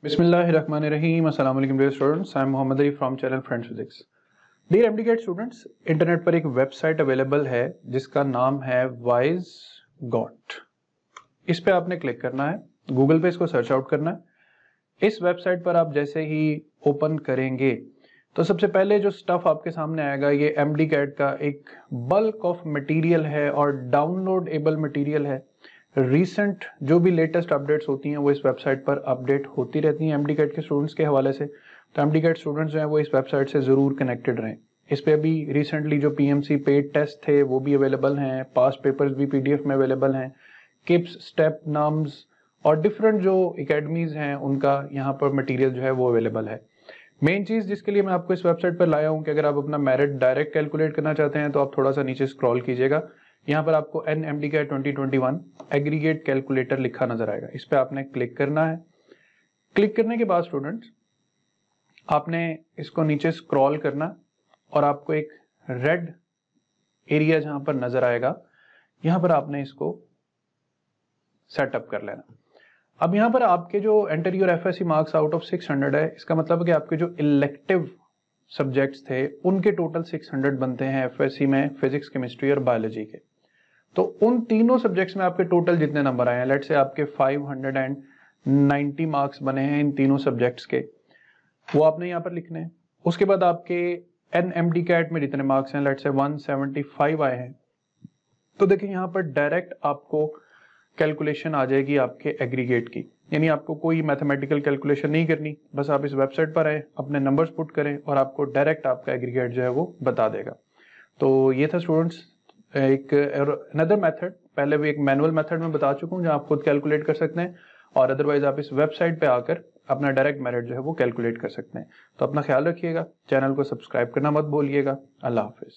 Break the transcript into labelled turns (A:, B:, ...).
A: बिस्मिल्लाहिर्रहमानिर्रहीम। अस्सलाम वालेकुम dear students, I am Mohammad Ali from channel friends physics. Dear MDCAT students, internet पर एक वेबसाइट अवेलेबल है जिसका नाम है वाइजगॉट। इस पे आपने क्लिक करना है, गूगल पे इसको सर्च आउट करना है। इस वेबसाइट पर आप जैसे ही ओपन करेंगे तो सबसे पहले जो स्टफ आपके सामने आएगा ये एमडीकेट का एक बल्क ऑफ मटेरियल है और डाउनलोडेबल मटेरियल है। रीसेंट जो भी लेटेस्ट अपडेट्स होती हैं वो इस वेबसाइट पर अपडेट होती रहती हैं एमडीकेट के स्टूडेंट्स के हवाले से। तो एमडीकेट स्टूडेंट्स जो हैं वो इस वेबसाइट से ज़रूर कनेक्टेड रहें। इस पे अभी रिसेंटली जो पीएमसी पेड टेस्ट थे वो भी अवेलेबल हैं, पास पेपर्स भी पीडीएफ में अवेलेबल हैं, किप्स, स्टेप, नाम्स और डिफरेंट जो एकेडमीज हैं उनका यहाँ पर मटीरियल जो है वो अवेलेबल है। मेन चीज़ जिसके लिए मैं आपको इस वेबसाइट पर लाया हूँ कि अगर आप अपना मेरिट डायरेक्ट कैलकुलेट करना चाहते हैं तो आप थोड़ा सा नीचे स्क्रॉल कीजिएगा। यहाँ पर आपको Mdcat 2021 एग्रीगेट कैलकुलेटर लिखा नजर आएगा, इस पर आपने क्लिक करना है। क्लिक करने के बाद स्टूडेंट्स आपने इसको नीचे स्क्रॉल करना और आपको एक रेड एरिया जहां पर नजर आएगा यहाँ पर आपने इसको सेटअप कर लेना। अब यहाँ पर आपके जो enter your FSc marks out of 600 है, इसका मतलब है कि आपके जो इलेक्टिव सब्जेक्ट्स थे उनके टोटल 600 बनते हैं एफएससी में, फिजिक्स, केमिस्ट्री और बायोलॉजी के। तो उन तीनों सब्जेक्ट्स में आपके टोटल जितने नंबर आए हैं, लेट्स से आपके 590 मार्क्स बने हैं इन तीनों सब्जेक्ट्स के, वो आपने यहाँ पर लिखने हैं। उसके बाद आपके एमडीकैट में जितने मार्क्स हैं, लेट्स से 175 आए हैं, तो देखिए यहाँ पर डायरेक्ट आपको कैलकुलेशन आ जाएगी आपके एग्रीगेट की, यानी आपको कोई मैथमेटिकल कैलकुलेशन नहीं करनी, बस आप इस वेबसाइट पर आए, अपने नंबर्स पुट करें और आपको डायरेक्ट आपका एग्रीगेट जो है वो बता देगा। तो ये था स्टूडेंट्स एक अनदर मेथड, पहले भी एक मैनुअल मेथड में बता चुका हूँ जहाँ आप खुद कैलकुलेट कर सकते हैं और अदरवाइज आप इस वेबसाइट पे आकर अपना डायरेक्ट मेरिट जो है वो कैलकुलेट कर सकते हैं। तो अपना ख्याल रखिएगा, चैनल को सब्सक्राइब करना मत भूलिएगा। अल्लाह हाफिज।